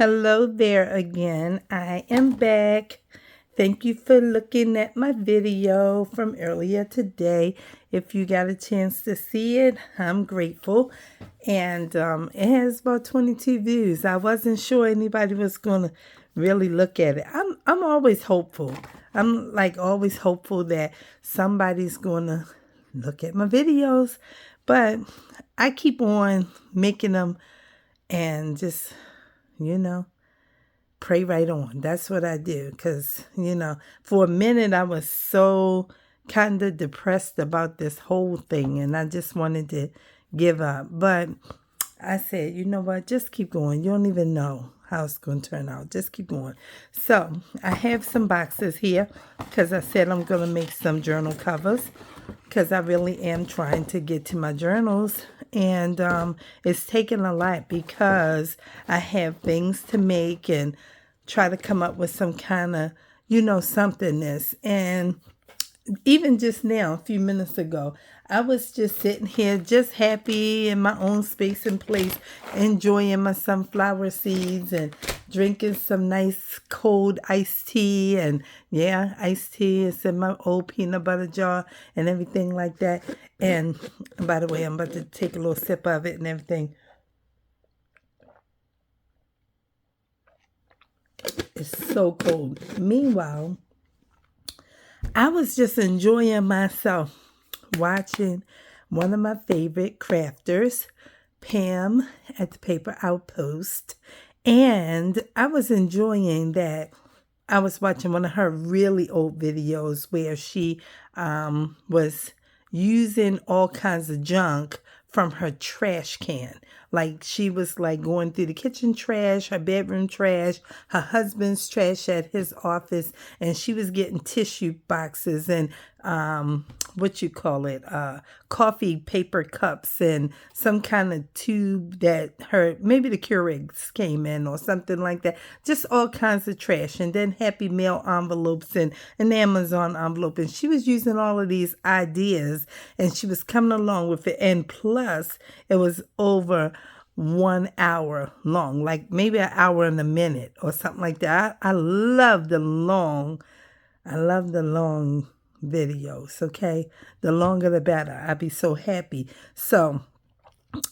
Hello there again. I am back. Thank you for looking at my video from earlier today. If you got a chance to see it, I'm grateful. And it has about 22 views. I wasn't sure anybody was going to really look at it. I'm always hopeful. I'm like always hopeful that somebody's going to look at my videos. But I keep on making them and just pray right on. That's what I do. Because, for a minute I was so kind of depressed about this whole thing and I just wanted to give up. But I said, you know what? Just keep going. You don't even know how it's going to turn out. Just keep going. So I have some boxes here because I said I'm going to make some journal covers because I really am trying to get to my journals. And it's taken a lot because I have things to make and try to come up with some kind of, somethingness. And even just now, a few minutes ago, I was just sitting here, just happy in my own space and place, enjoying my sunflower seeds and drinking some nice cold iced tea. And yeah, iced tea is in my old peanut butter jar and everything like that. And by the way, I'm about to take a little sip of it and everything. It's so cold. Meanwhile, I was just enjoying myself watching one of my favorite crafters, Pam at the Paper Outpost. And I was enjoying that. I was watching one of her really old videos where she was using all kinds of junk from her trash can. Like she was like going through the kitchen trash, her bedroom trash, her husband's trash at his office, and she was getting tissue boxes and coffee paper cups and some kind of tube that maybe the Keurigs came in or something like that. Just all kinds of trash, and then Happy Mail envelopes and an Amazon envelope. And she was using all of these ideas and she was coming along with it. And plus, it was over 1 hour long, like maybe an hour and a minute or something like that. I love the long videos, okay? The longer the better. I'd be so happy. So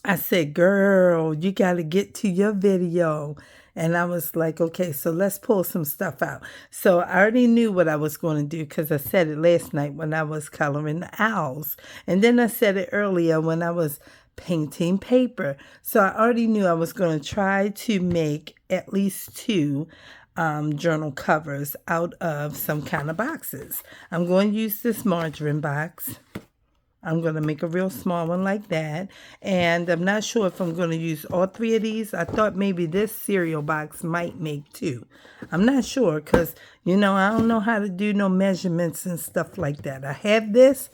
I said, girl, you got to get to your video. And I was like, okay, so let's pull some stuff out. So I already knew what I was going to do because I said it last night when I was coloring the owls. And then I said it earlier when I was painting paper. So I already knew I was going to try to make at least two journal covers out of some kind of boxes. I'm going to use this margarine box. I'm going to make a real small one like that. And I'm not sure if I'm going to use all three of these. I thought maybe this cereal box might make two. I'm not sure because, I don't know how to do no measurements and stuff like that. I have this,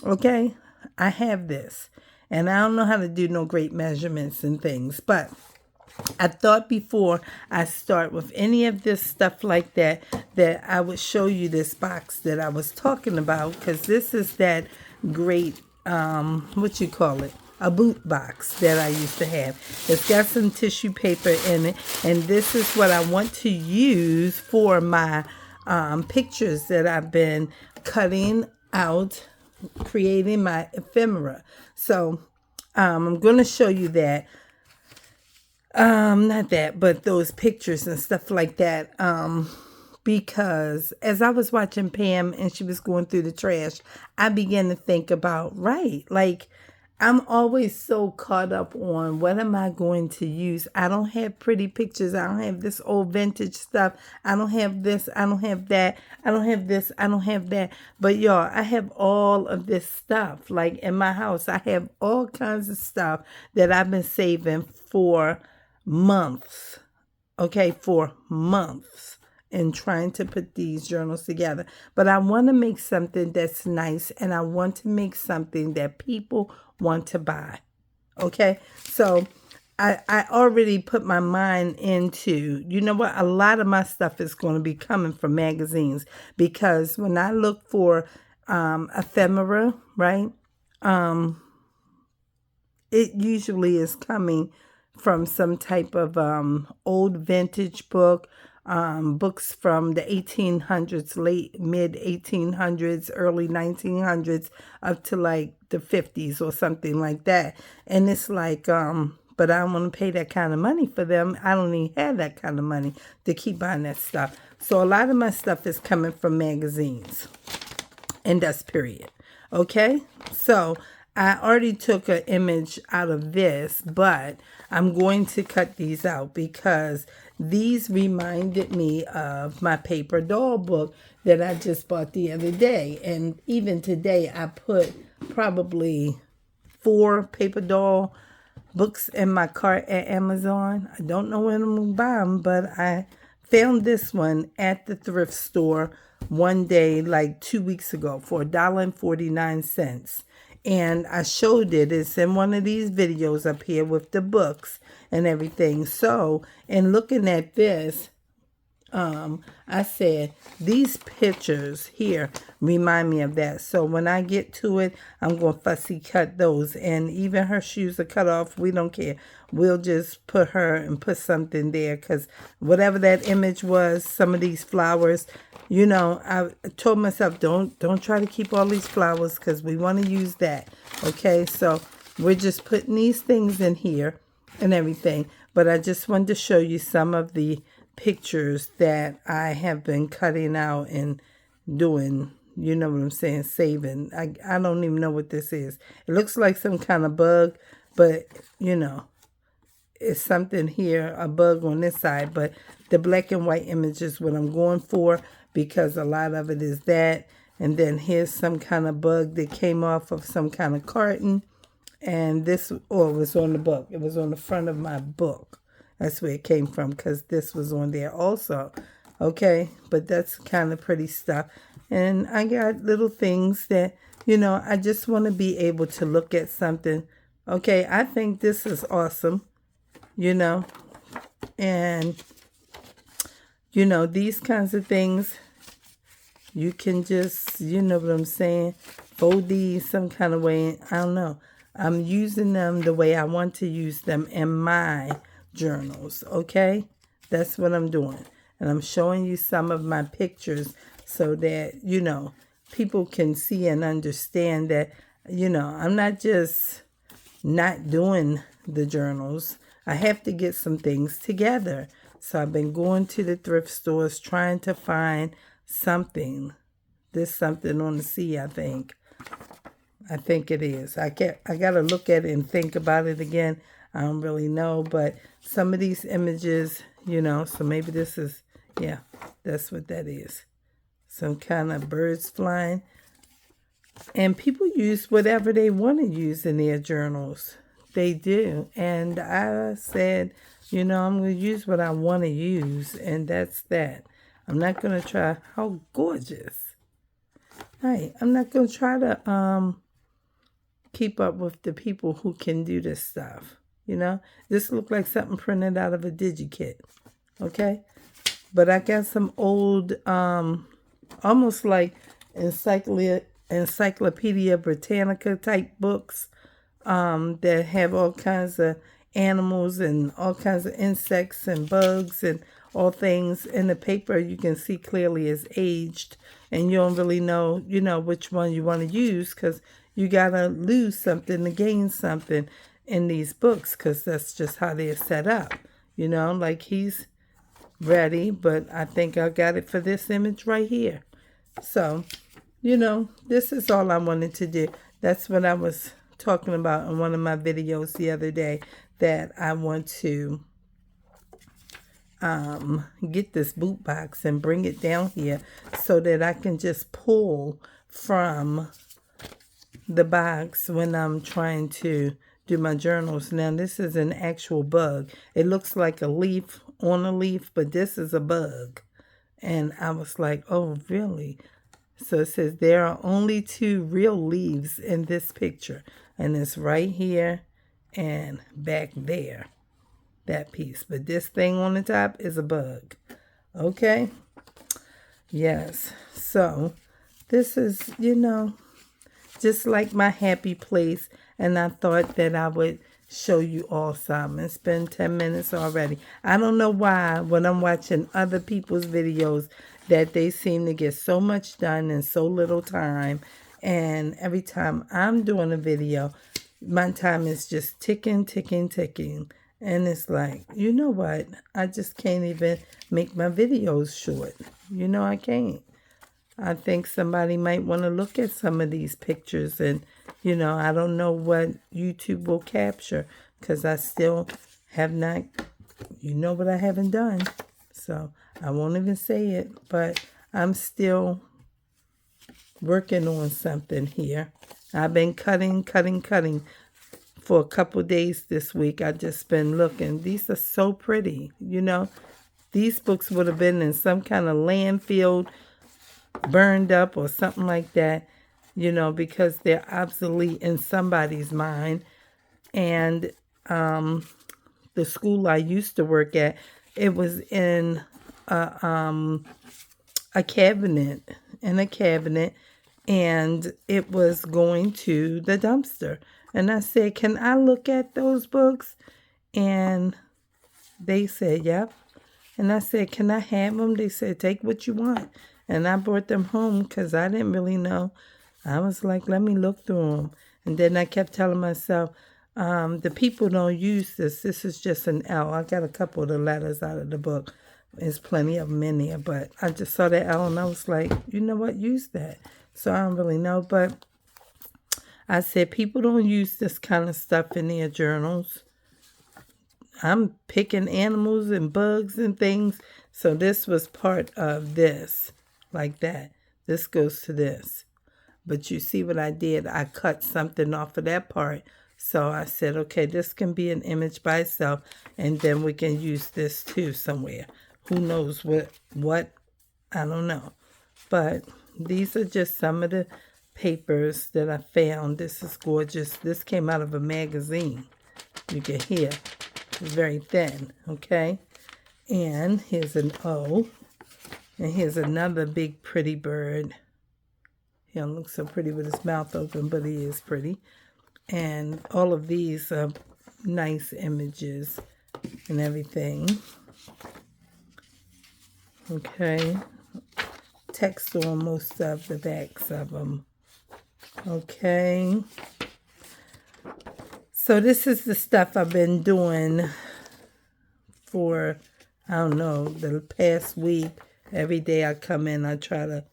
okay? I have this. And I don't know how to do no great measurements and things. But I thought before I start with any of this stuff like that, that I would show you this box that I was talking about. Because this is that great, a boot box that I used to have. It's got some tissue paper in it. And this is what I want to use for my pictures that I've been cutting out, creating my ephemera. So I'm going to show you that. Not that, but those pictures and stuff like that. Because as I was watching Pam and she was going through the trash, I began to think about, like I'm always so caught up on what am I going to use. I don't have pretty pictures. I don't have this old vintage stuff. I don't have this. I don't have that. I don't have this. I don't have that. But y'all, I have all of this stuff. Like in my house, I have all kinds of stuff that I've been saving for months. Okay, for months. And trying to put these journals together. But I want to make something that's nice and I want to make something that people want to buy. Okay? So I already put my mind into, what? A lot of my stuff is going to be coming from magazines because when I look for ephemera, right? It usually is coming from some type of old vintage book, books from the 1800s, late mid 1800s, early 1900s, up to like the 50s or something like that. And it's like, but I don't want to pay that kind of money for them. I don't even have that kind of money to keep buying that stuff. So a lot of my stuff is coming from magazines. And that's period. Okay? So I already took an image out of this, but I'm going to cut these out because these reminded me of my paper doll book that I just bought the other day. And even today, I put probably 4 paper doll books in my cart at Amazon. I don't know when I'm going to buy them, but I found this one at the thrift store one day like 2 weeks ago for $1.49. And I showed it. It's in one of these videos up here with the books and everything. So, in looking at this, I said, these pictures here remind me of that. So when I get to it, I'm going to fussy cut those. And even her shoes are cut off. We don't care. We'll just put her and put something there. Because whatever that image was, some of these flowers, you know, I told myself, don't try to keep all these flowers because we want to use that. Okay, so we're just putting these things in here and everything. But I just wanted to show you some of the pictures that I have been cutting out and doing, you know what I'm saying, saving. I don't even know what this is. It looks like some kind of bug, but you know, it's something here, a bug on this side, but the black and white image is what I'm going for because a lot of it is that. And then here's some kind of bug that came off of some kind of carton. And this, oh, it was on the book. It was on the front of my book. That's where it came from because this was on there also. Okay, but that's kind of pretty stuff. And I got little things that, you know, I just want to be able to look at something. Okay, I think this is awesome, you know. And, you know, these kinds of things, you can just, you know what I'm saying, fold these some kind of way. I don't know. I'm using them the way I want to use them in my journals, okay? That's what I'm doing. And I'm showing you some of my pictures so that, you know, people can see and understand that, you know, I'm not just not doing the journals. I have to get some things together. So I've been going to the thrift stores trying to find something. There's something on the sea, I think. I think it is. I got to look at it and think about it again. I don't really know, but some of these images, you know, so maybe this is, yeah, that's what that is. Some kind of birds flying. And people use whatever they want to use in their journals. They do. And I said, you know, I'm going to use what I want to use, and that's that. I'm not going to try, how gorgeous. Right. I'm not going to try to keep up with the people who can do this stuff. You know, this looked like something printed out of a DigiKit. Okay. But I got some old, almost like Encyclopedia Britannica type books that have all kinds of animals and all kinds of insects and bugs and all things. In the paper, you can see clearly is aged, and you don't really know, you know, which one you want to use because you got to lose something to gain something in these books because that's just how they're set up. You know, like he's ready, but I think I got it for this image right here. So, you know, this is all I wanted to do. That's what I was talking about in one of my videos the other day, that I want to get this boot box and bring it down here so that I can just pull from the box when I'm trying to do my journals. Now, this is an actual bug. It looks like a leaf on a leaf, but this is a bug. And I was like, oh, really? So it says there are only 2 real leaves in this picture. And it's right here and back there. That piece. But this thing on the top is a bug. Okay? Yes. So this is, you know, just like my happy place. And I thought that I would show you all some. It's been 10 minutes already. I don't know why when I'm watching other people's videos that they seem to get so much done in so little time. And every time I'm doing a video, my time is just ticking, ticking, ticking. And it's like, you know what? I just can't even make my videos short. You know, I can't. I think somebody might want to look at some of these pictures and, you know, I don't know what YouTube will capture because I still have not, you know what I haven't done. So I won't even say it, but I'm still working on something here. I've been cutting for a couple days this week. I just been looking. These are so pretty, you know. These books would have been in some kind of landfill, burned up or something like that, you know, because they're obsolete in somebody's mind. And the school I used to work at, it was in a cabinet, and it was going to the dumpster. And I said, can I look at those books? And they said, yep. And I said, can I have them? They said, take what you want. And I brought them home because I didn't really know. I was like, let me look through them. And then I kept telling myself, the people don't use this. This is just an L. I got a couple of the letters out of the book. There's plenty of them in there. But I just saw that L and I was like, you know what? Use that. So I don't really know. But I said, people don't use this kind of stuff in their journals. I'm picking animals and bugs and things. So this was part of this, like that. This goes to this. But you see what I did? I cut something off of that part. So I said, okay, this can be an image by itself. And then we can use this too somewhere. Who knows what? I don't know. But these are just some of the papers that I found. This is gorgeous. This came out of a magazine. You can hear. It's very thin, okay? And here's an O. And here's another big pretty bird. He don't look so pretty with his mouth open, but he is pretty. And all of these are nice images and everything. Okay. Text on most of the backs of them. Okay. So this is the stuff I've been doing for, I don't know, the past week. Every day I come in, I try to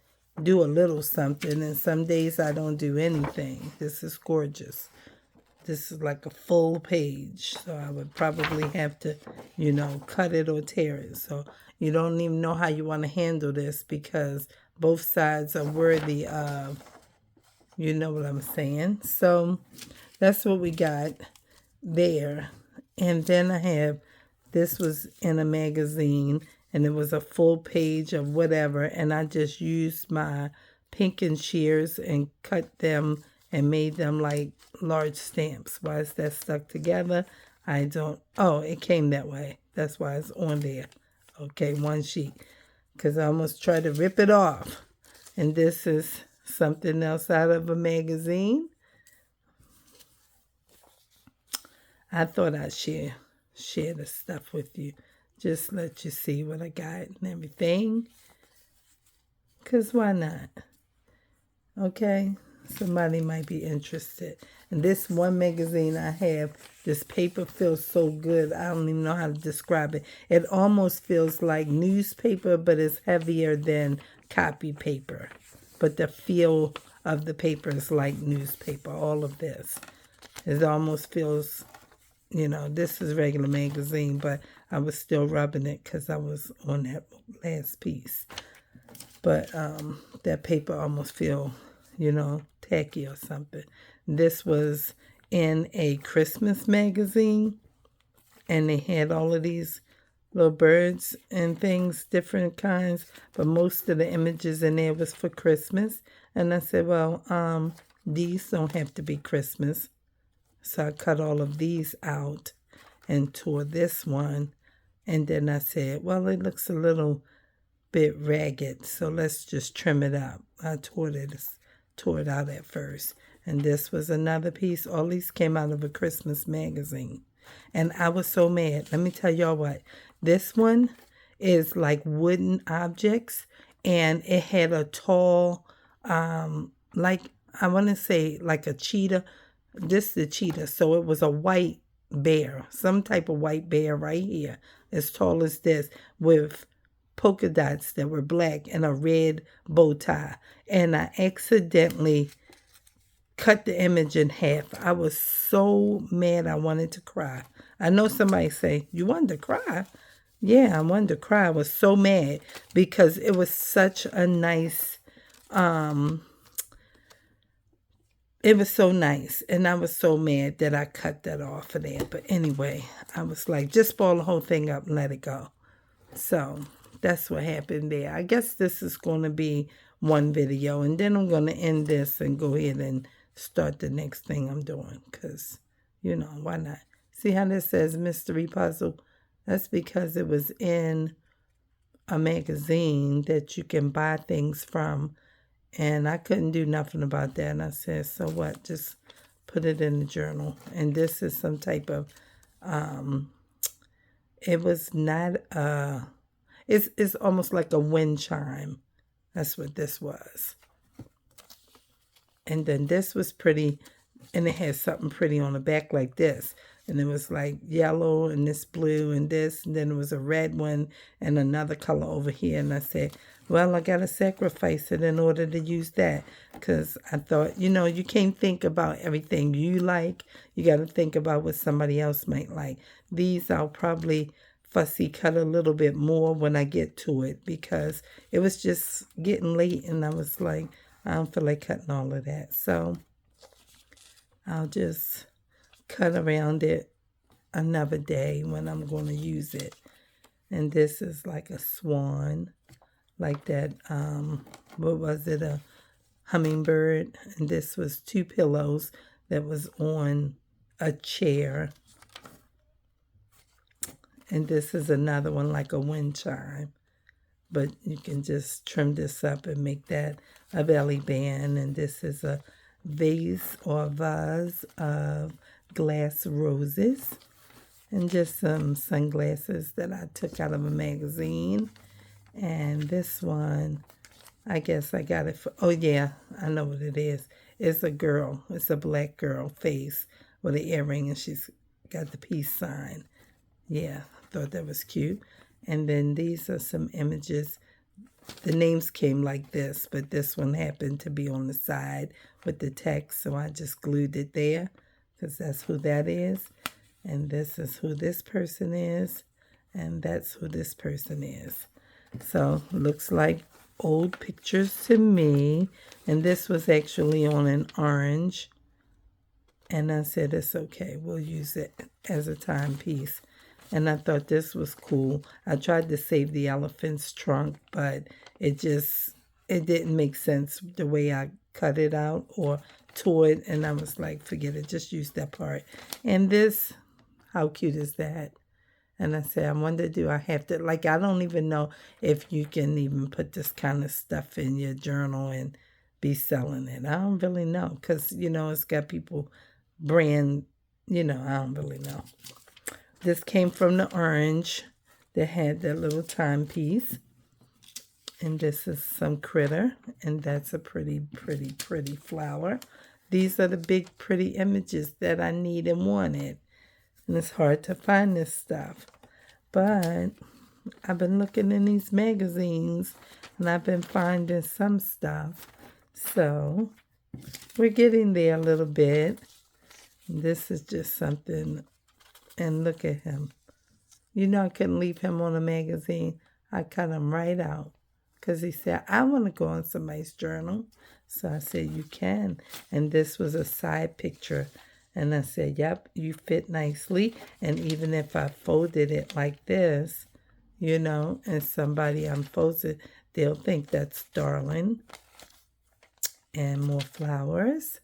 do a little something, and some days I don't do anything. This is gorgeous. This is like a full page, so I would probably have to, you know, cut it or tear it. So you don't even know how you want to handle this because both sides are worthy of, you know what I'm saying? So that's what we got there. And then I have, this was in a magazine, and it was a full page of whatever, and I just used my pinking shears and cut them and made them like large stamps. Why is that stuck together? I don't, oh, it came that way. That's why it's on there. Okay, one sheet. Because I almost tried to rip it off. And this is something else out of a magazine. I thought I'd share the stuff with you. Just let you see what I got and everything. Because why not? Okay? Somebody might be interested. And this one magazine I have, this paper feels so good. I don't even know how to describe it. It almost feels like newspaper, but it's heavier than copy paper. But the feel of the paper is like newspaper, all of this. It almost feels, you know, this is regular magazine, but I was still rubbing it because I was on that last piece. But that paper almost feel, you know, tacky or something. This was in a Christmas magazine, and they had all of these little birds and things, different kinds, but most of the images in there was for Christmas. And I said, well, these don't have to be Christmas. So I cut all of these out and tore this one. And then I said, well, it looks a little bit ragged, so let's just trim it up. I tore it out at first. And this was another piece. All these came out of a Christmas magazine. And I was so mad. Let me tell y'all what. This one is like wooden objects. And it had a tall, like, I want to say like a cheetah. This is the cheetah. So it was a white bear. Some type of white bear right here. As tall as this. With polka dots that were black and a red bow tie. And I accidentally cut the image in half. I was so mad I wanted to cry. I know somebody say, you wanted to cry? Yeah, I wanted to cry. I was so mad because it was such a nice, it was so nice. And I was so mad that I cut that off of there. But anyway, I was like, just spoil the whole thing up and let it go. So that's what happened there. I guess this is going to be one video. And then I'm going to end this and go ahead and start the next thing I'm doing. Because, you know, why not? See how this says mystery puzzle? That's because it was in a magazine that you can buy things from. And I couldn't do nothing about that. And I said, so what? Just put it in the journal. And this is some type of, it was not, it's almost like a wind chime. That's what this was. And then this was pretty, and it had something pretty on the back like this. And it was like yellow and this blue and this. And then it was a red one and another color over here. And I said, well, I got to sacrifice it in order to use that. Because I thought, you know, you can't think about everything you like. You got to think about what somebody else might like. These I'll probably fussy cut a little bit more when I get to it. Because it was just getting late. And I was like, I don't feel like cutting all of that. So I'll just cut around it another day when I'm going to use it. And this is like a swan, like that, what was it, a hummingbird. And this was 2 pillows that was on a chair. And this is another one like a wind chime. But you can just trim this up and make that a belly band. And this is a vase or vase of glass roses. And just some sunglasses that I took out of a magazine. And this one, I guess I got it for, oh yeah, I know what it is. It's a girl. It's a black girl face with an earring and she's got the peace sign. Yeah, I thought that was cute. And then these are some images. The names came like this, but this one happened to be on the side with the text. So I just glued it there because that's who that is. And this is who this person is. And that's who this person is. So looks like old pictures to me. And this was actually on an orange. And I said, it's okay. We'll use it as a timepiece. And I thought this was cool. I tried to save the elephant's trunk, but it didn't make sense the way I cut it out or tore it. And I was like, forget it, just use that part. And this, how cute is that? And I said, I wonder, do I have to, like, I don't even know if you can even put this kind of stuff in your journal and be selling it. I don't really know because, you know, it's got people brand, you know, I don't really know. This came from the orange that had that little timepiece. And this is some critter. And that's a pretty, pretty, pretty flower. These are the big, pretty images that I need and wanted. And it's hard to find this stuff. But I've been looking in these magazines. And I've been finding some stuff. So we're getting there a little bit. This is just something. And look at him. You know I couldn't leave him on a magazine. I cut him right out. Because he said, I want to go on somebody's journal. So I said, you can. And this was a side picture. And I said, yep, you fit nicely. And even if I folded it like this, you know, and somebody unfolds it, they'll think that's darling. And more flowers.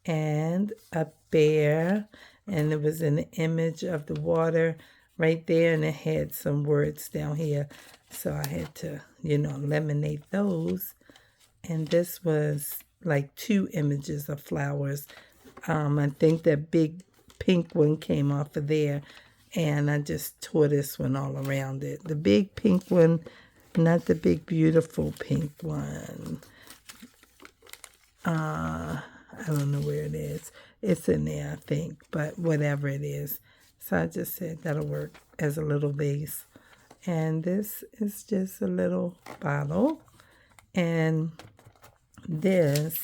And a bear. And it was an image of the water right there. And it had some words down here. So I had to, you know, laminate those. And this was like 2 images of flowers. I think that big pink one came off of there, and I just tore this one all around it. The big pink one, not the big beautiful pink one. I don't know where it is. It's in there, I think, but whatever it is. So I just said that'll work as a little vase. And this is just a little bottle. And this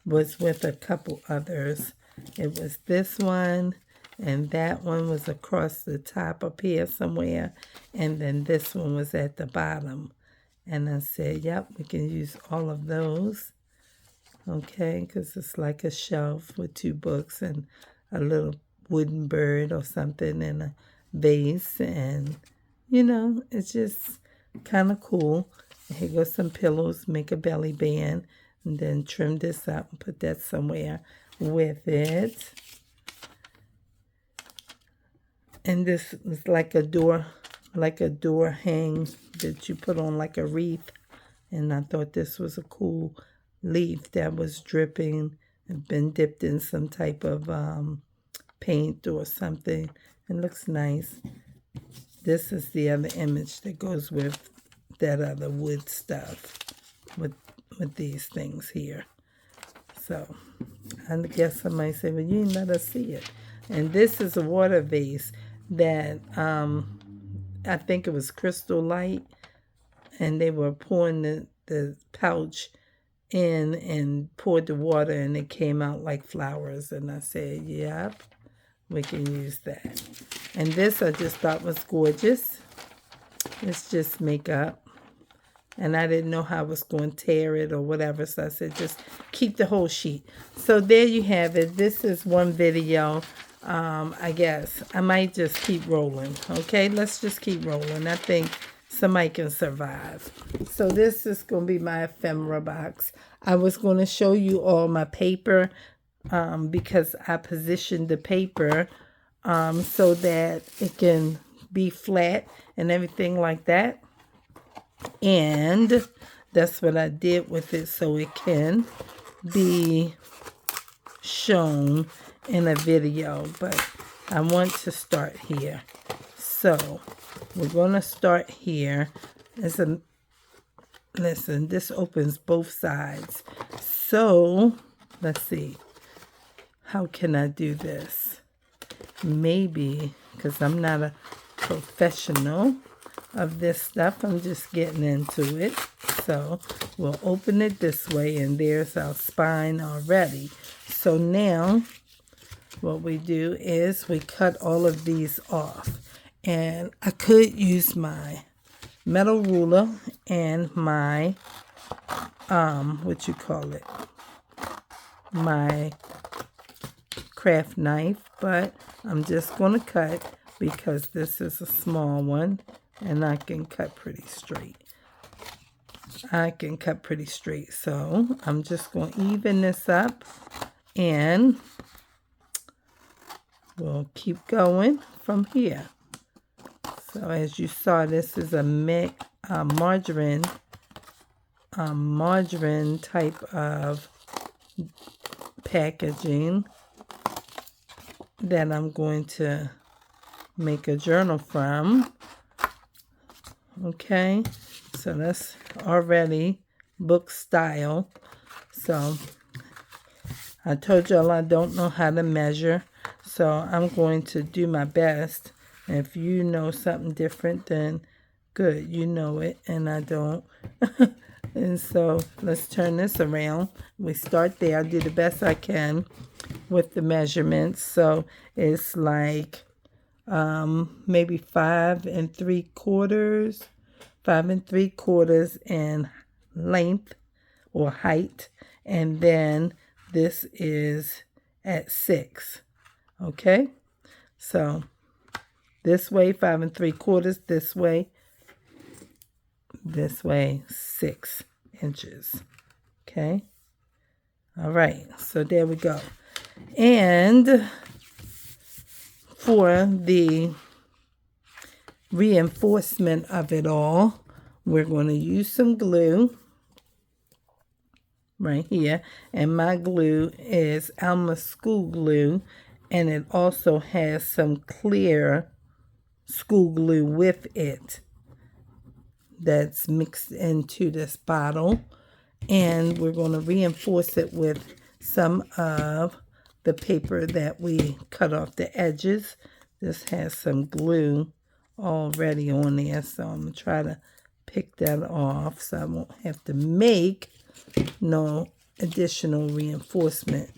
was with a couple others. It was this one, and that one was across the top up here somewhere. And then this one was at the bottom. And I said, yep, we can use all of those. Okay, because it's like a shelf with 2 books and a little wooden bird or something and a vase. And, you know, it's just kind of cool. Here goes some pillows, make a belly band, and then trim this up and put that somewhere with it. And this is like a door hang that you put on like a wreath. And I thought this was a cool leaf that was dripping and been dipped in some type of paint or something. It looks nice. This is the other image that goes with that other wood stuff with these things here. So I guess I might say, well, you didn't let us see it. And this is a water vase that I think it was Crystal Light, and they were pouring the pouch in and poured the water, and it came out like flowers. And I said, yep, we can use that. And this I just thought was gorgeous. It's just makeup, and I didn't know how I was going to tear it or whatever, so I said just keep the whole sheet. So there you have it. This is one video. I guess I might just keep rolling. Okay, let's just keep rolling. I think somebody can survive. So this is going to be my ephemera box. I was going to show you all my paper because I positioned the paper so that it can be flat and everything like that. And that's what I did with it, so it can be shown in a video. But I want to start here. So we're going to start here. Listen, this opens both sides. So let's see. How can I do this? Maybe, because I'm not a professional of this stuff, I'm just getting into it. So we'll open it this way, and there's our spine already. So now what we do is we cut all of these off. And I could use my metal ruler and my, my craft knife, but I'm just going to cut because this is a small one and I can cut pretty straight. So I'm just going to even this up, and we'll keep going from here. So as you saw, this is a margarine type of packaging that I'm going to make a journal from. Okay, so that's already book style. So I told y'all I don't know how to measure, so I'm going to do my best. If you know something different, then good, you know it, and I don't. And so let's turn this around. We start there. I do the best I can with the measurements. So it's like maybe 5 3/4 in length or height, and then this is at 6. Okay, so this way 5 3/4, this way 6 inches. Okay, all right, so there we go. And for the reinforcement of it all, we're going to use some glue. right here. And my glue is Alma School Glue, and it also has some clear school glue with it that's mixed into this bottle. And we're going to reinforce it with some of the paper that we cut off the edges. This has some glue already on there, so I'm going to try to pick that off so I won't have to make no additional reinforcement,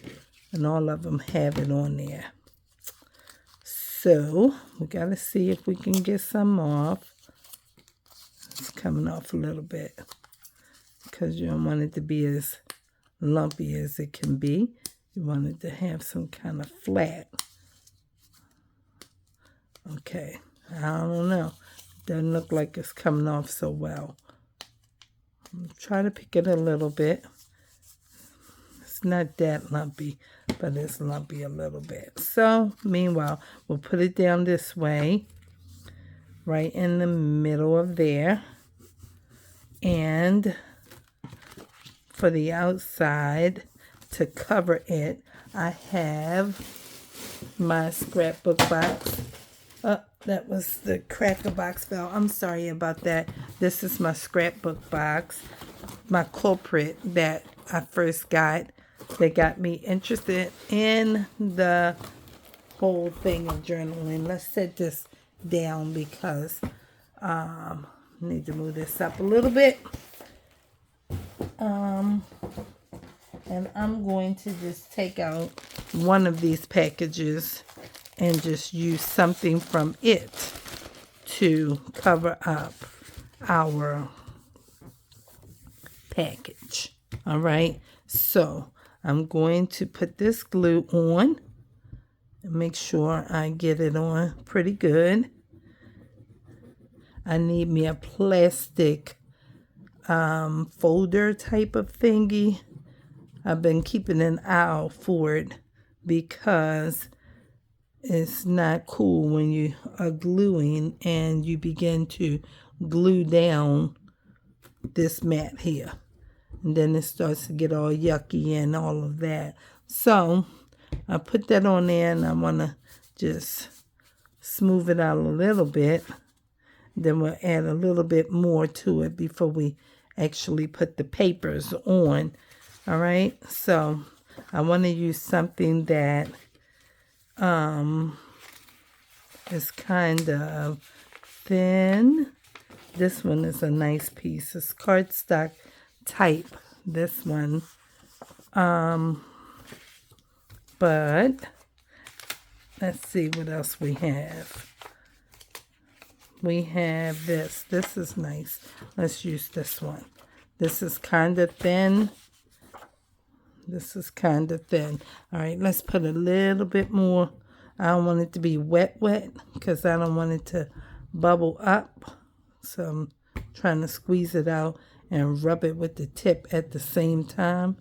and all of them have it on there. So we got to see if we can get some off. It's coming off a little bit because you don't want it to be as lumpy as it can be. You want it to have some kind of flat. Okay, I don't know. Doesn't look like it's coming off so well. Try to pick it a little bit. It's not that lumpy, but it's lumpy a little bit. So, meanwhile, we'll put it down this way, right in the middle of there. And for the outside, to cover it, I have my scrapbook box. Oh, that was the cracker box fell. I'm sorry about that. This is my scrapbook box, my culprit that I first got that got me interested in the whole thing of journaling. Let's set this down because I need to move this up a little bit. And I'm going to just take out one of these packages and just use something from it to cover up our package. All right, so I'm going to put this glue on and make sure I get it on pretty good. I need me a plastic folder type of thingy. I've been keeping an eye out for it because it's not cool when you are gluing and you begin to glue down this mat here. And then it starts to get all yucky and all of that. So I put that on there and I want to just smooth it out a little bit. Then we'll add a little bit more to it before we actually put the papers on. All right, so I want to use something that is kind of thin. This one is a nice piece. It's cardstock type, this one. But let's see what else we have. We have this. This is nice. Let's use this one. This is kind of thin. This is kind of thin. All right, let's put a little bit more. I don't want it to be wet because I don't want it to bubble up. So I'm trying to squeeze it out and rub it with the tip at the same time,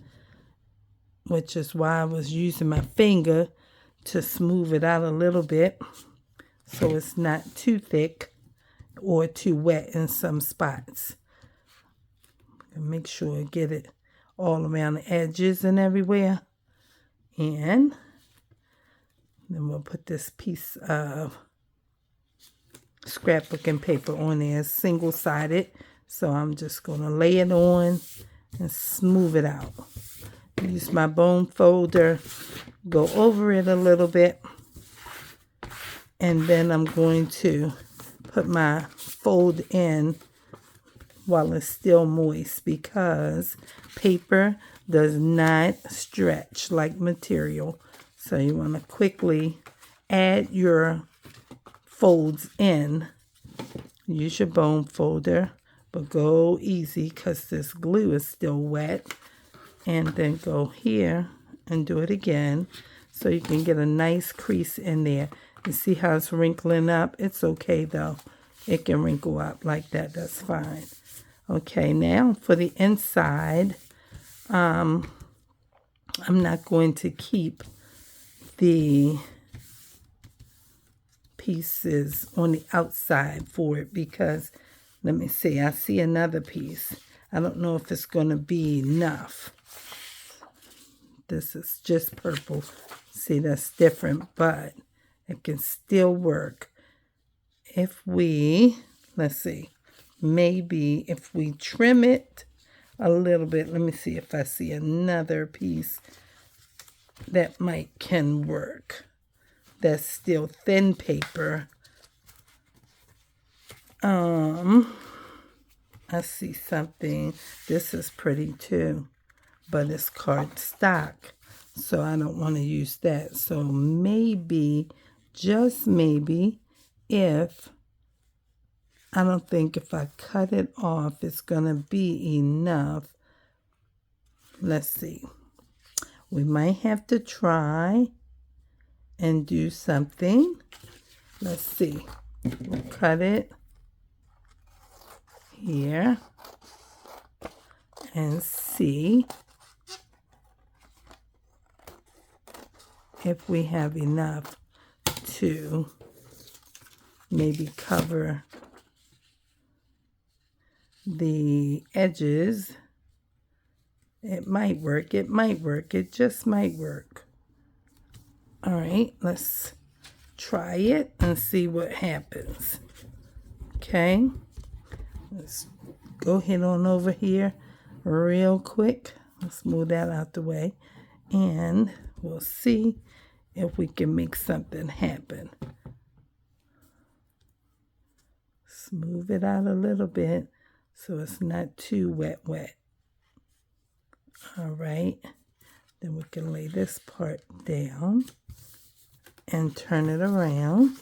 which is why I was using my finger to smooth it out a little bit so it's not too thick or too wet in some spots. And make sure I get it all around the edges and everywhere. And then we'll put this piece of scrapbooking paper on there, single-sided. So I'm just going to lay it on and smooth it out. Use my bone folder, go over it a little bit. And then I'm going to put my fold in while it's still moist because paper does not stretch like material. So you want to quickly add your folds in. Use your bone folder, but go easy because this glue is still wet. And then go here and do it again so you can get a nice crease in there. You see how it's wrinkling up? It's okay though. It can wrinkle up like that. That's fine. Okay, now for the inside, I'm not going to keep the pieces on the outside for it because, let me see, I see another piece. I don't know if it's going to be enough. This is just purple. See, that's different, but it can still work. If we, let's see, maybe if we trim it a little bit. Let me see if I see another piece that can work. That's still thin paper. I see something. This is pretty too, but it's cardstock, so I don't want to use that. So maybe, just maybe, if I don't think if I cut it off, it's gonna be enough. Let's see. We might have to try and do something. Let's see. We'll cut it here and see if we have enough to maybe cover the edges. It might work. It might work. It just might work. All right, let's try it and see what happens. Okay, let's go head on over here real quick. Let's move that out the way, and we'll see if we can make something happen. Smooth it out a little bit so it's not too wet. All right, then we can lay this part down and turn it around,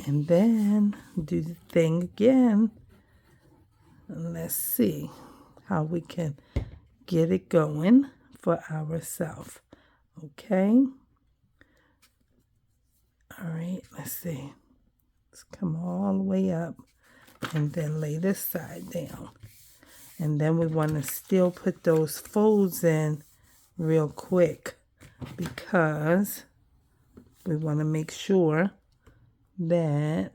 and then do the thing again. And let's see how we can get it going for ourselves. Okay. All right, let's see. Let's come all the way up and then lay this side down. And then we want to still put those folds in real quick because we want to make sure that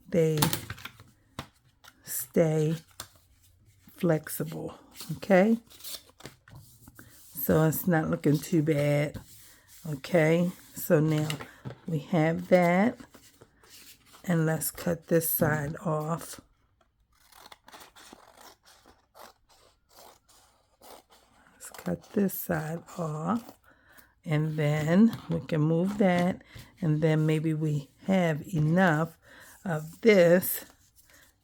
they stay flexible, okay? So it's not looking too bad, okay? So now we have that, and let's cut this side off. Let's cut this side off, and then we can move that, and then maybe we have enough of this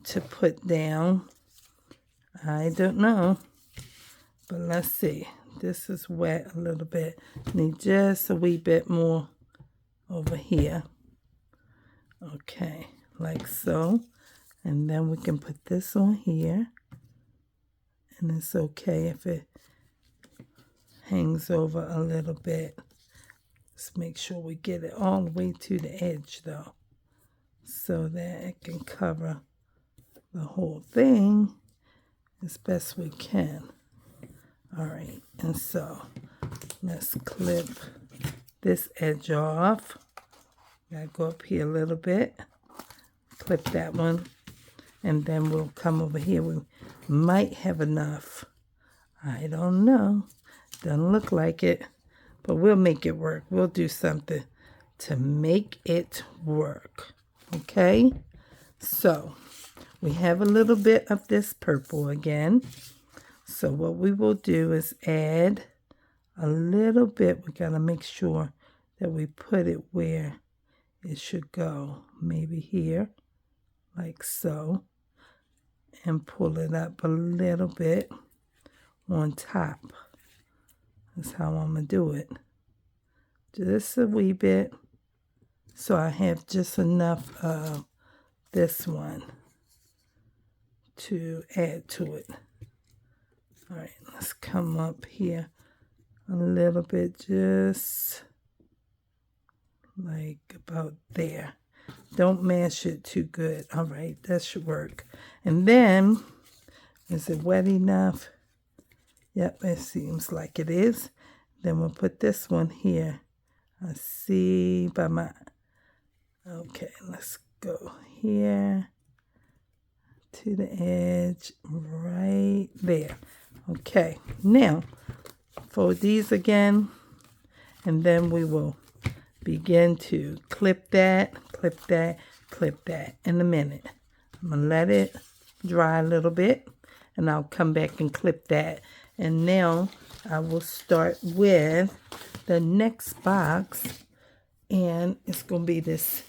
to put down. I don't know, but let's see. This is wet a little bit. Need just a wee bit more over here. Okay, like so. And then we can put this on here. And it's okay if it hangs over a little bit. Let's make sure we get it all the way to the edge though, so that it can cover the whole thing as best we can. All right, and so let's clip this edge off. Gotta go up here a little bit, clip that one, and then we'll come over here. We might have enough. I don't know. Doesn't look like it, but we'll make it work. We'll do something to make it work. Okay? So we have a little bit of this purple again. So what we will do is add a little bit. We got to make sure that we put it where it should go. Maybe here, like so. And pull it up a little bit on top. That's how I'm going to do it. Just a wee bit. So I have just enough of this one to add to it. All right, let's come up here a little bit, just like about there. Don't mash it too good. All right, that should work. And then, is it wet enough? Yep, it seems like it is. Then we'll put this one here. I see by my... Okay, let's go here to to the edge right there. Okay, now fold these again, and then we will begin to clip that, clip that, clip that in a minute. I'm going to let it dry a little bit, and I'll come back and clip that. And now I will start with the next box, and it's going to be this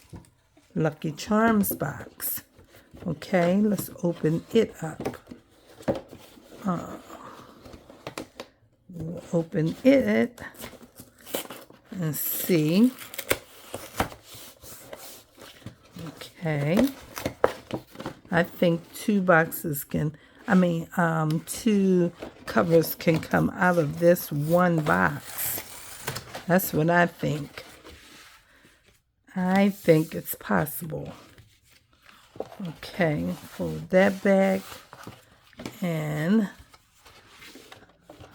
Lucky Charms box. Okay, let's open it up. We'll open it and see. Okay, I think two covers can come out of this one box. That's what I think. I think it's possible. Okay, fold that back, and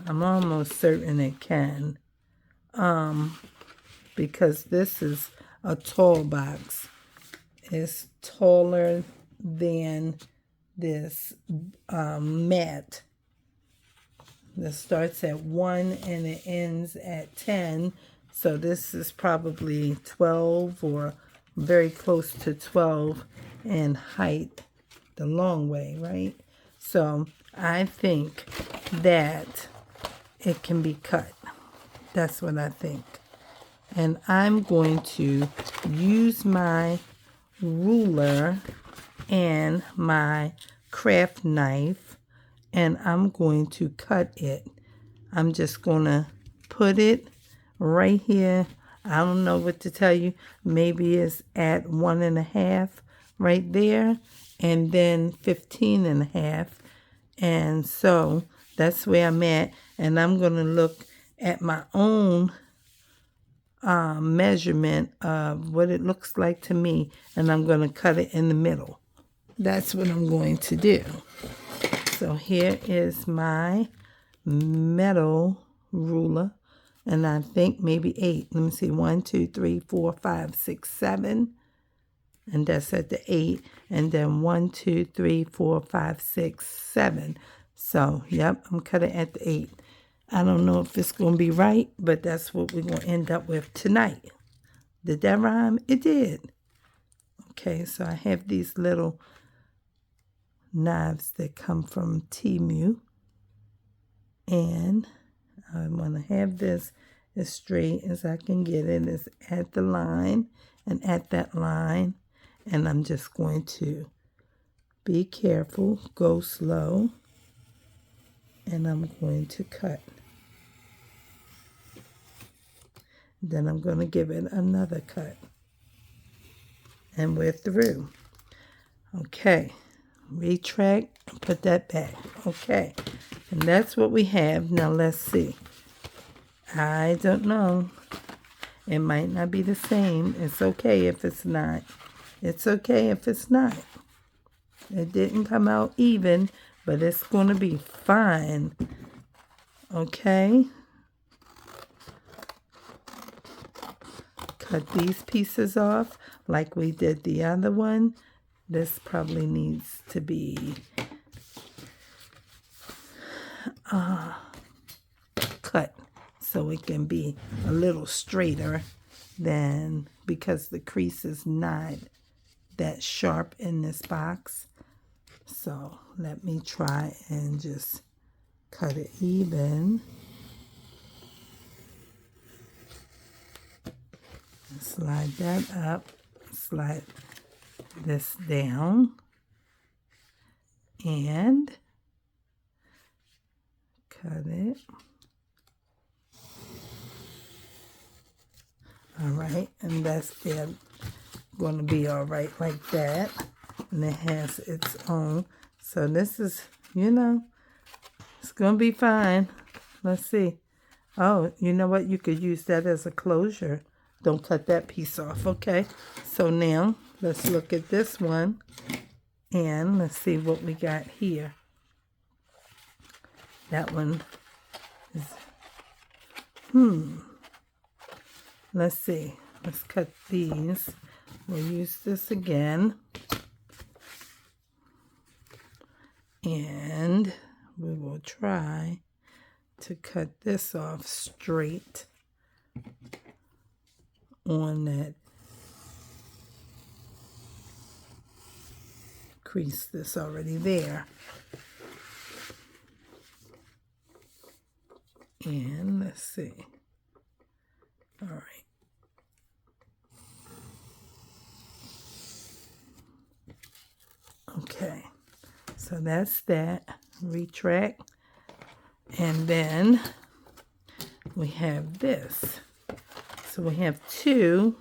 I'm almost certain it can, because this is a tall box. It's taller than this mat. This starts at 1 and it ends at 10. So this is probably 12 or very close to 12 in height, the long way, right? So I think that it can be cut. That's what I think. And I'm going to use my ruler and my craft knife, and I'm going to cut it. I'm just going to put it right here. I don't know what to tell you. Maybe it's at 1.5 right there, and then 15.5. And so that's where I'm at. And I'm going to look at my own measurement of what it looks like to me, and I'm going to cut it in the middle. That's what I'm going to do. So here is my metal ruler, and I think maybe 8. Let me see, 1, 2, 3, 4, 5, 6, 7, and that's at the 8, and then 1, 2, 3, 4, 5, 6, 7. So, yep, I'm cutting at the 8. I don't know if it's going to be right, but that's what we're going to end up with tonight. Did that rhyme? It did. Okay, so I have these little knives that come from Temu, and I want to have this as straight as I can get it. It's at the line and at that line, and I'm just going to be careful, go slow, and I'm going to cut. Then I'm going to give it another cut. And we're through. Okay. Retract and put that back. Okay. And that's what we have. Now let's see. I don't know. It might not be the same. It's okay if it's not. It's okay if it's not. It didn't come out even, but it's going to be fine. Okay. Cut these pieces off like we did the other one. This probably needs to be cut so it can be a little straighter than, because the crease is not that sharp in this box. So let me try and just cut it even. Slide that up, slide this down, and cut it. All right, and that's going to be all right like that. And it has its own. So this is, it's going to be fine. Let's see. Oh, you know what? You could use that as a closure. Don't cut that piece off, okay? So now, let's look at this one, and let's see what we got here. That one is, let's see. Let's cut these. We'll use this again. And we will try to cut this off straight on that crease that's already there. And let's see. All right. Okay. So that's that. Retract. And then we have this. So we have two.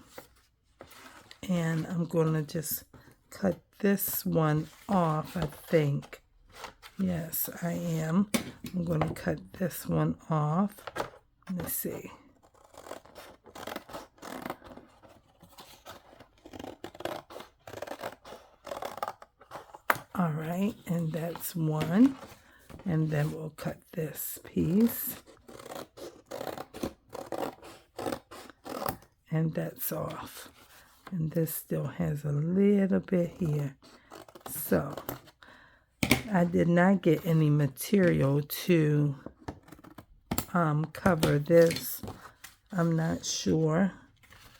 And I'm going to just cut this one off, I think. Yes, I am. I'm going to cut this one off. Let me see. All right, and that's one. And then we'll cut this piece. And that's off. And this still has a little bit here. So I did not get any material to cover this. I'm not sure.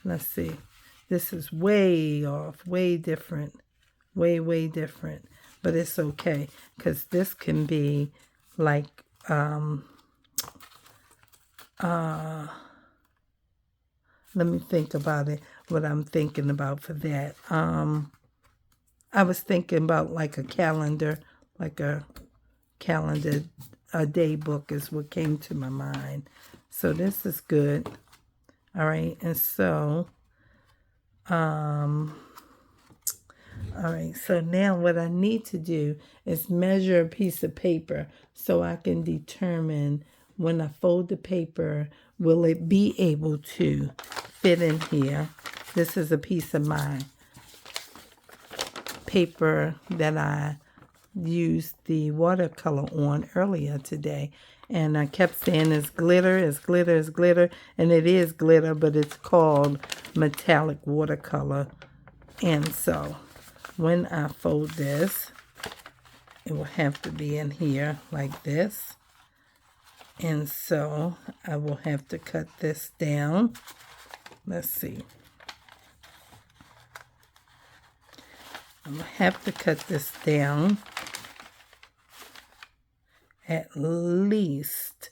Let's see. This is way off, way different. Way different. But it's okay, because this can be like, let me think about it, what I'm thinking about for that. I was thinking about like a calendar, a day book is what came to my mind. So this is good. All right, and so, all right, so now what I need to do is measure a piece of paper so I can determine when I fold the paper, will it be able to fit in here? This is a piece of my paper that I used the watercolor on earlier today. And I kept saying it's glitter, it's glitter, it's glitter. And it is glitter, but it's called metallic watercolor. And so when I fold this, it will have to be in here like this. And so I will have to cut this down. Let's see. I will have to cut this down at least.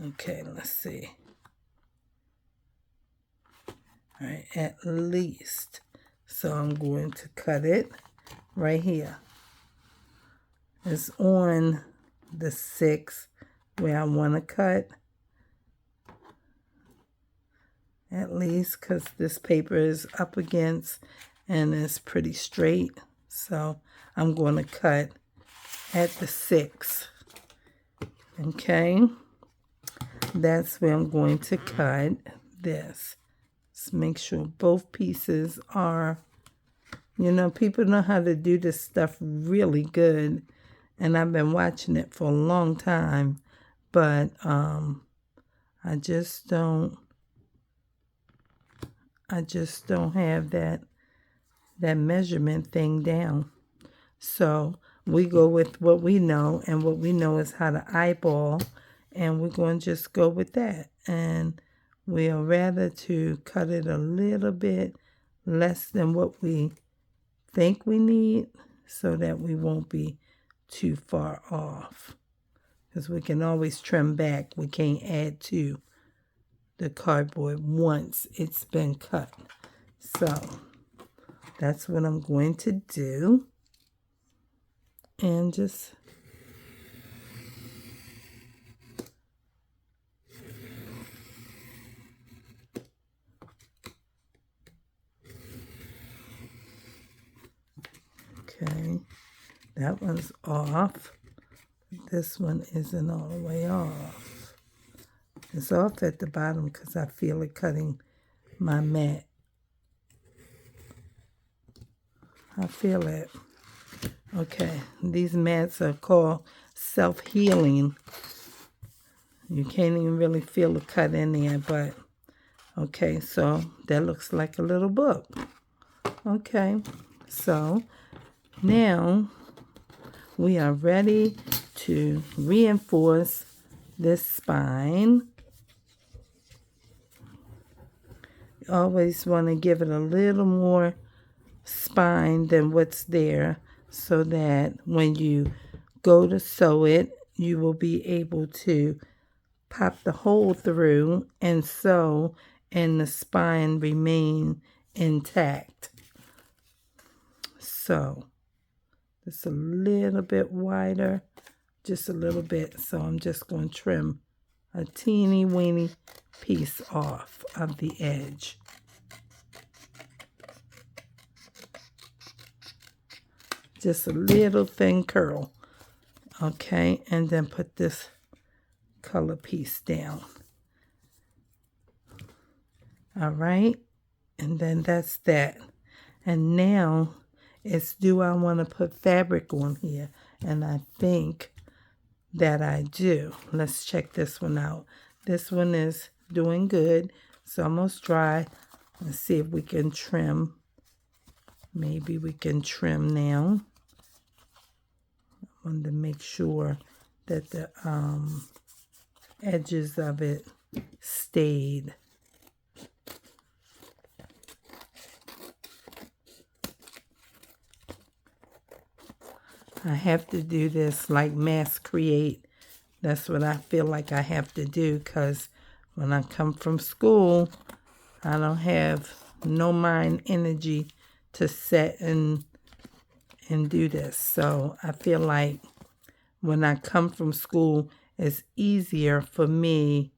Okay, let's see. All right, at least. So I'm going to cut it right here. It's on the 6th where I want to cut. At least, because this paper is up against and it's pretty straight. So I'm going to cut at the 6th. Okay. That's where I'm going to cut this. Just make sure both pieces are, people know how to do this stuff really good. And I've been watching it for a long time. But I just don't have that measurement thing down. So we go with what we know, and what we know is how to eyeball, and we're going to just go with that. And we'll rather to cut it a little bit less than what we think we need so that we won't be too far off. Because we can always trim back. We can't add to the cardboard once it's been cut. So that's what I'm going to do. And just okay, that one's off. This one isn't all the way off. It's off at the bottom because I feel it cutting my mat. I feel it. Okay, these mats are called self-healing. You can't even really feel the cut in there, but okay, so that looks like a little book. Okay, so now we are ready to reinforce this spine. You always want to give it a little more spine than what's there, so that when you go to sew it, you will be able to pop the hole through and sew, and the spine remain intact. So it's a little bit wider, just a little bit. So I'm just going to trim a teeny weeny piece off of the edge. Just a little thin curl. Okay, and then put this color piece down. All right, and then that's that. And now it's, do I want to put fabric on here? And I think that I do. Let's check this one out. This one is doing good. It's almost dry. Let's see if we can trim. Maybe we can trim now. I wanted to make sure that the edges of it stayed. I have to do this like mass create. That's what I feel like I have to do, because when I come from school, I don't have no mind energy to set and do this. So I feel like when I come from school, it's easier for me.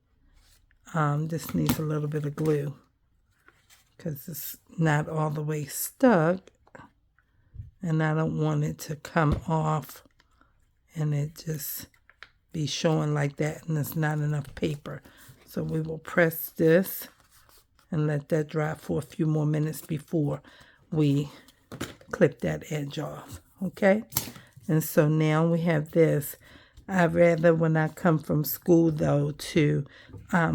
This needs a little bit of glue because it's not all the way stuck, and I don't want it to come off and it just be showing like that, and there's not enough paper. So we will press this and let that dry for a few more minutes before we clip that edge off. Okay, and so now we have this. I'd rather, when I come from school though, to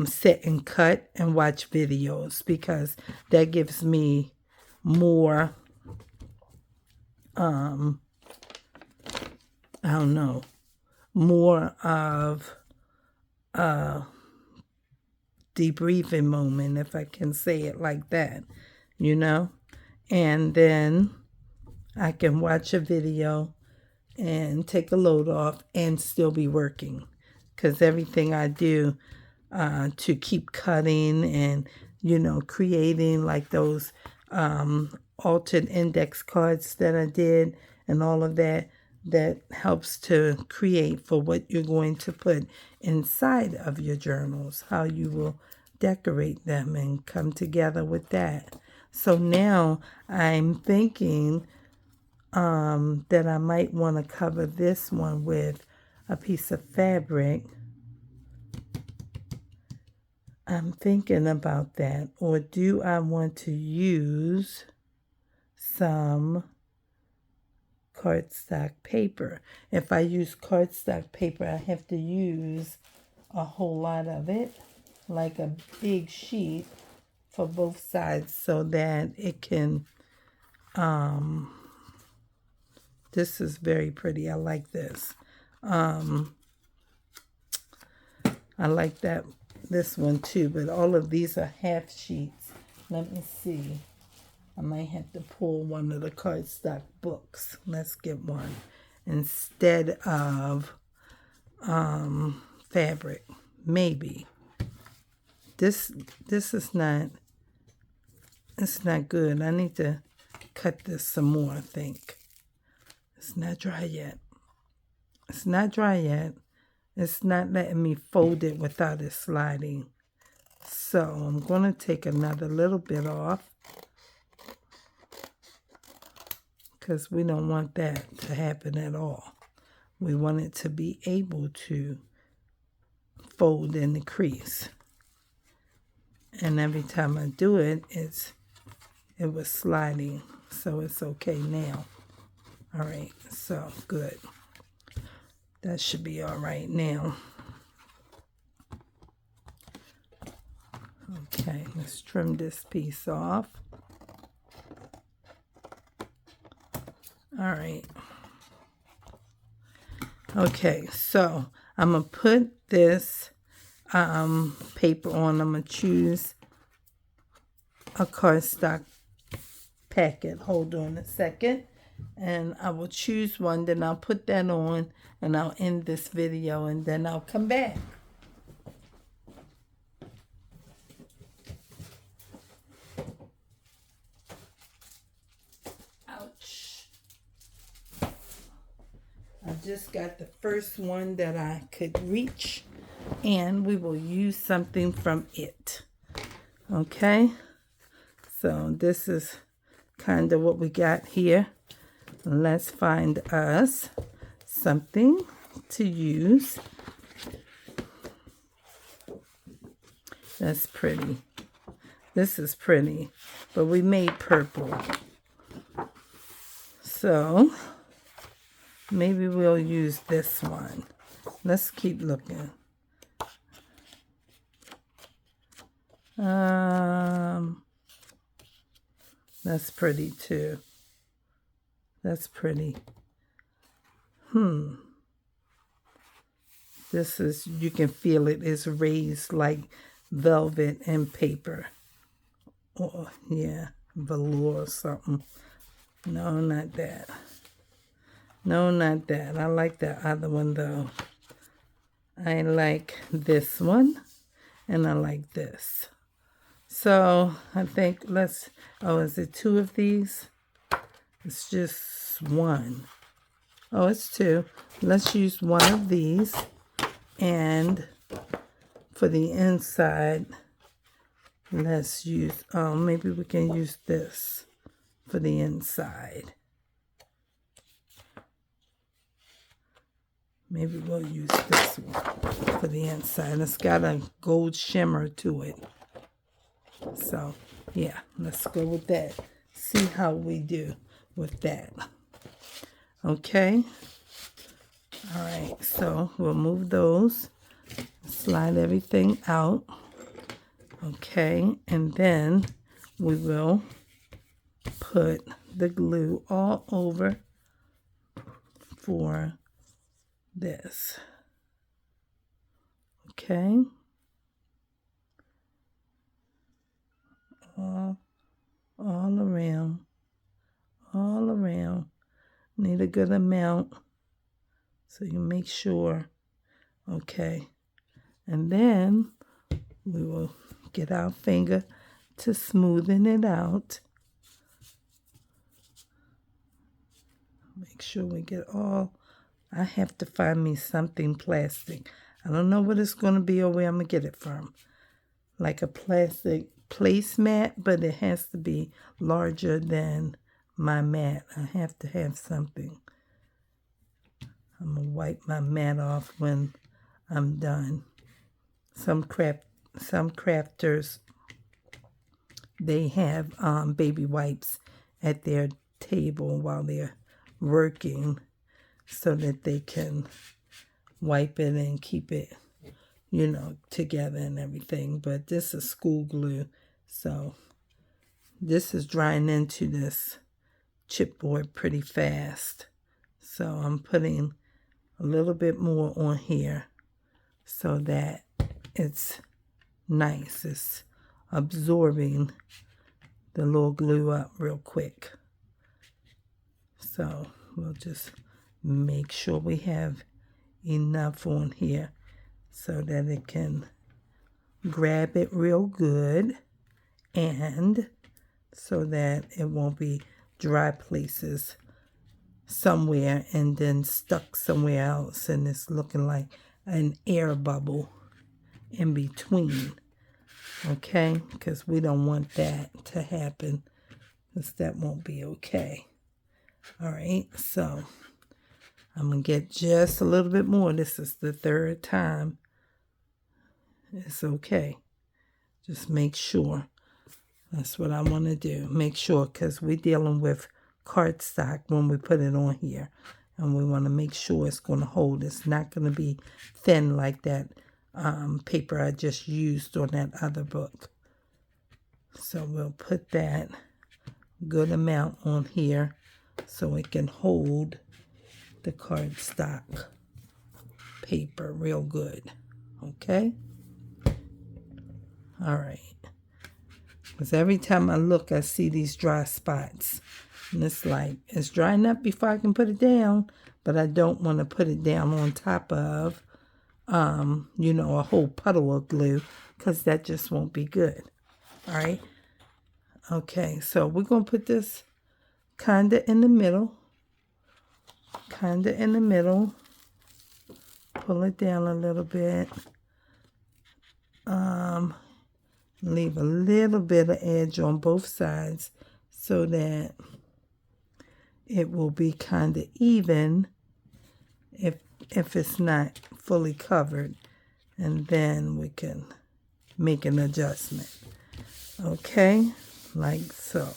sit and cut and watch videos, because that gives me more I don't know, more of a debriefing moment, if I can say it like that, you know? And then I can watch a video and take a load off and still be working, because everything I do to keep cutting and, you know, creating like those altered index cards that I did and all of that, that helps to create for what you're going to put inside of your journals, how you will decorate them and come together with that. So now I'm thinking that I might want to cover this one with a piece of fabric. I'm thinking about that. Or do I want to use some cardstock paper? If I use cardstock paper, I have to use a whole lot of it, like a big sheet for both sides, so that it can, this is very pretty. I like this. I like this one too, but all of these are half sheets. Let me see. I might have to pull one of the cardstock books. Let's get one instead of fabric. Maybe. This is not, it's not good. I need to cut this some more, I think. It's not dry yet. It's not dry yet. It's not letting me fold it without it sliding. So I'm going to take another little bit off, because we don't want that to happen at all. We want it to be able to fold in the crease. And every time I do it, it was sliding. So it's okay now. All right, so good. That should be all right now. Okay, let's trim this piece off. All right. Okay, so I'm going to put this paper on. I'm going to choose a cardstock packet. Hold on a second. And I will choose one, then I'll put that on, and I'll end this video, and then I'll come back. Ouch. I just got the first one that I could reach, and we will use something from it. Okay, so this is kind of what we got here. Let's find us something to use. That's pretty. This is pretty, but we made purple. So maybe we'll use this one. Let's keep looking. That's pretty too. That's pretty. This is, you can feel it is raised like velvet and paper. Or, yeah, velour or something. No, not that. No, not that. I like the other one though. I like this one, and I like this. So I think let's, oh, is it two of these? It's just one. Oh, it's two. Let's use one of these. And for the inside, let's use, maybe we can use this for the inside. Maybe we'll use this one for the inside. It's got a gold shimmer to it. So, yeah, let's go with that. See how we do with that. Okay. All right, so we'll move those. Slide everything out. Okay, and then we will put the glue all over for this. Okay. All around. All around. Need a good amount so you make sure. Okay. And then we will get our finger to smoothen it out. Make sure we get all. I have to find me something plastic. I don't know what it's going to be or where I'm going to get it from. Like a plastic placemat, but it has to be larger than my mat. I have to have something. I'm going to wipe my mat off when I'm done. Some crafters, they have baby wipes at their table while they're working so that they can wipe it and keep it, you know, together and everything. But this is school glue, so this is drying into this chipboard pretty fast. So I'm putting a little bit more on here so that it's nice. It's absorbing the little glue up real quick. So we'll just make sure we have enough on here so that it can grab it real good, and so that it won't be dry places somewhere and then stuck somewhere else and it's looking like an air bubble in between. Okay, because we don't want that to happen, because that won't be okay. All right, so I'm going to get just a little bit more. This is the third time. It's okay. Just make sure. That's what I want to do. Make sure, because we're dealing with cardstock when we put it on here. And we want to make sure it's going to hold. It's not going to be thin like that paper I just used on that other book. So we'll put that good amount on here so it can hold the cardstock. paper real good. Okay? All right. Because every time I look, I see these dry spots. And it's like, it's dry enough before I can put it down, but I don't want to put it down on top of, a whole puddle of glue, because that just won't be good. All right? Okay, so we're going to put this kind of in the middle. Pull it down a little bit. Leave a little bit of edge on both sides so that it will be kind of even if it's not fully covered, and then we can make an adjustment. Okay, like so.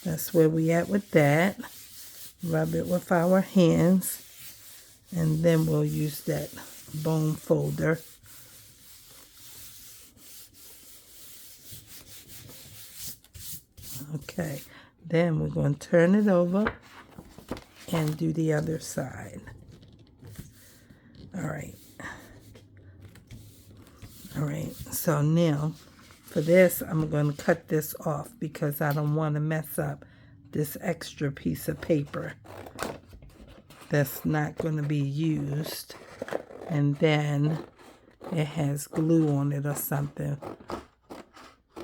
That's where we at with that. Rub it with our hands, and then we'll use that bone folder. Okay, then we're going to turn it over and do the other side. All right, so now for this, I'm going to cut this off because I don't want to mess up this extra piece of paper that's not going to be used, and then it has glue on it or something.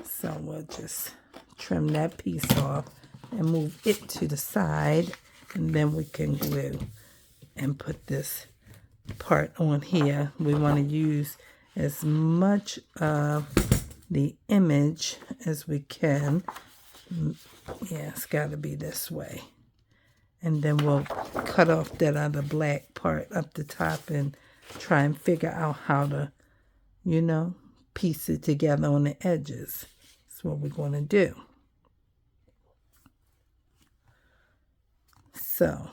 So we'll just trim that piece off and move it to the side, and then we can glue and put this part on here. We want to use as much of the image as we can. Yeah, it's got to be this way. And then we'll cut off that other black part up the top and try and figure out how to, piece it together on the edges. That's what we're going to do. So,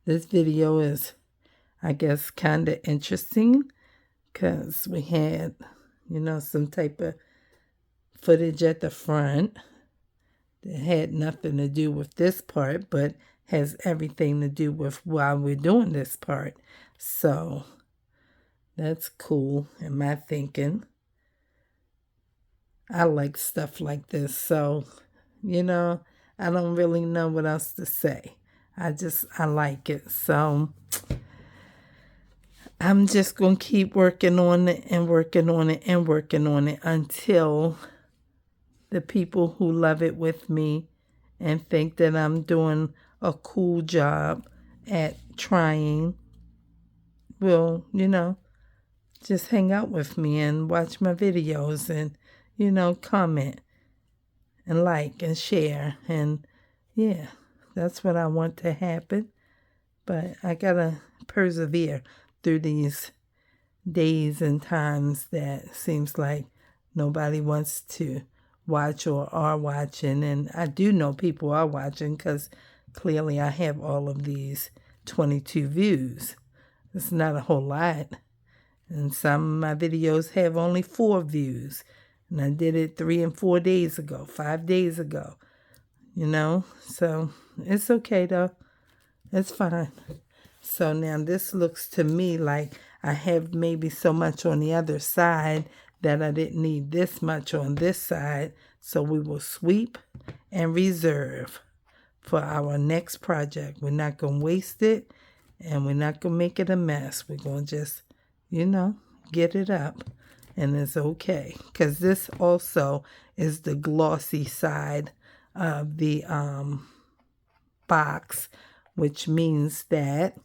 this video is, I guess, kind of interesting because we had, some type of footage at the front that had nothing to do with this part, but has everything to do with why we're doing this part. So, that's cool in my thinking. I like stuff like this, so, I don't really know what else to say. I like it. So I'm just going to keep working on it and working on it and working on it until the people who love it with me and think that I'm doing a cool job at trying will, just hang out with me and watch my videos and, comment and like and share. And yeah, that's what I want to happen. But I got to persevere through these days and times that seems like nobody wants to watch or are watching. And I do know people are watching because clearly I have all of these 22 views. It's not a whole lot. And some of my videos have only 4 views. And I did it 3 and 4 days ago, 5 days ago, So it's okay though. It's fine. So now this looks to me like I have maybe so much on the other side that I didn't need this much on this side. So we will sweep and reserve for our next project. We're not going to waste it, and we're not going to make it a mess. We're going to just, get it up, and it's okay. Because this also is the glossy side of the box, which means that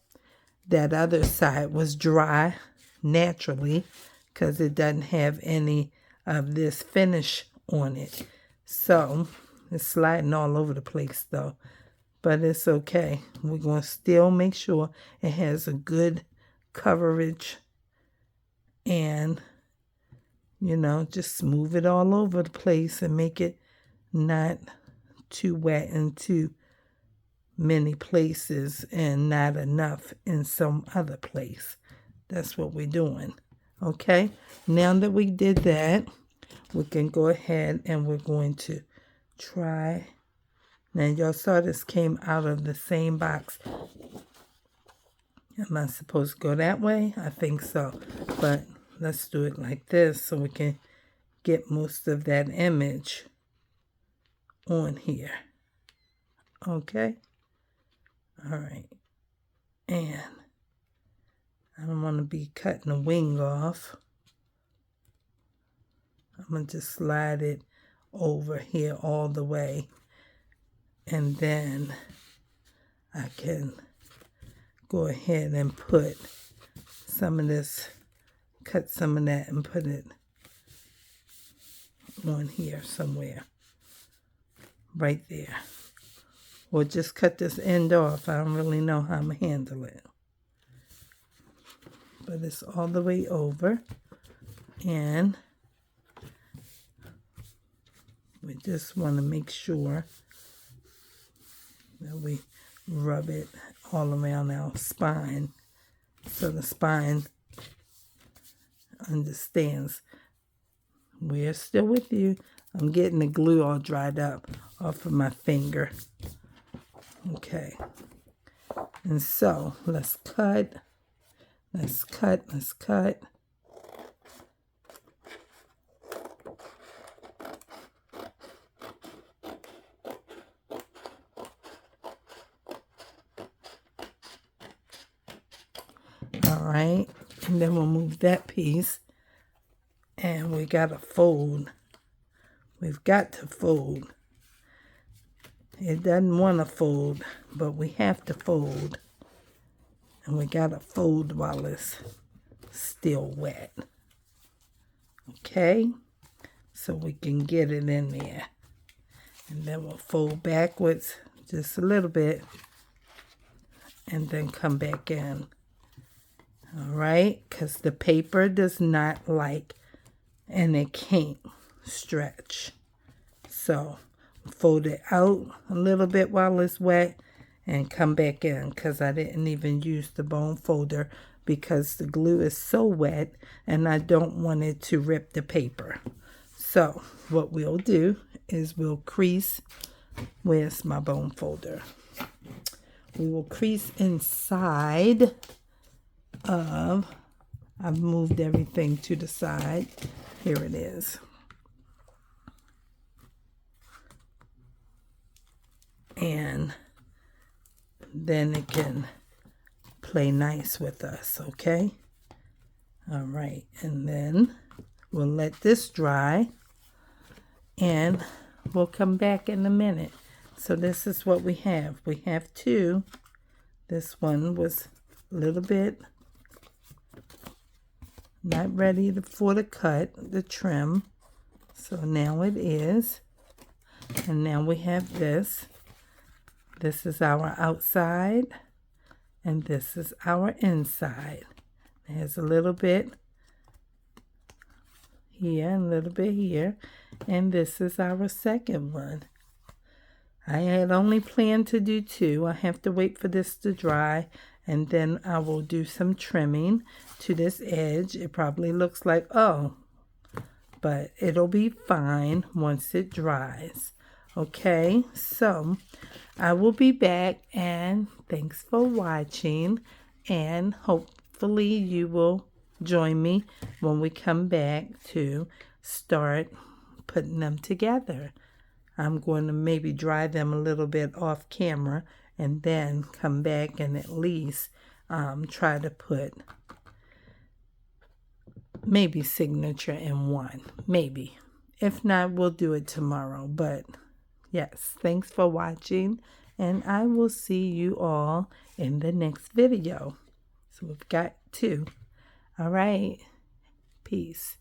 that other side was dry naturally because it doesn't have any of this finish on it. So it's sliding all over the place though, but it's okay. We're going to still make sure it has a good coverage and, just smooth it all over the place and make it not too wet and too many places and not enough in some other place. That's what we're doing. Okay, now that we did that, we can go ahead and we're going to try. Now y'all saw this came out of the same box Am I supposed to go that way? I think so. But let's do it like this so we can get most of that image on here. Okay? All right. And I don't want to be cutting the wing off. I'm going to just slide it over here all the way. And then I can go ahead and put some of this, cut some of that and put it on here somewhere. Right there. Or just cut this end off. I don't really know how I'm going to handle it. But it's all the way over. And we just want to make sure that we rub it all around our spine so the spine understands. We're still with you. I'm getting the glue all dried up off of my finger. Okay. And so let's cut. Let's cut. Let's cut. All right, and then we'll move that piece, and we got to fold. We've got to fold. It doesn't want to fold, but we have to fold. And we got to fold while it's still wet. Okay, so we can get it in there. And then we'll fold backwards just a little bit, and then come back in. All right, because the paper does not like, and it can't stretch. So fold it out a little bit while it's wet and come back in, because I didn't even use the bone folder because the glue is so wet and I don't want it to rip the paper. So what we'll do is we'll crease. Where's my bone folder? We will crease inside of, I've moved everything to the side. Here it is. And then it can play nice with us, okay? All right, and then we'll let this dry and we'll come back in a minute. So this is what we have. We have two. This one was a little bit not ready for the cut, the trim. So now it is. And now we have this. This is our outside. And this is our inside. There's a little bit here and a little bit here. And this is our second one. I had only planned to do two. I have to wait for this to dry. And then I will do some trimming to this edge. It probably looks like, oh, but it'll be fine once it dries. Okay, so I will be back, and thanks for watching. And hopefully you will join me when we come back to start putting them together. I'm going to maybe dry them a little bit off camera and then come back and at least try to put maybe signature in one. Maybe. If not, we'll do it tomorrow. But yes, thanks for watching. And I will see you all in the next video. So we've got two. All right. Peace.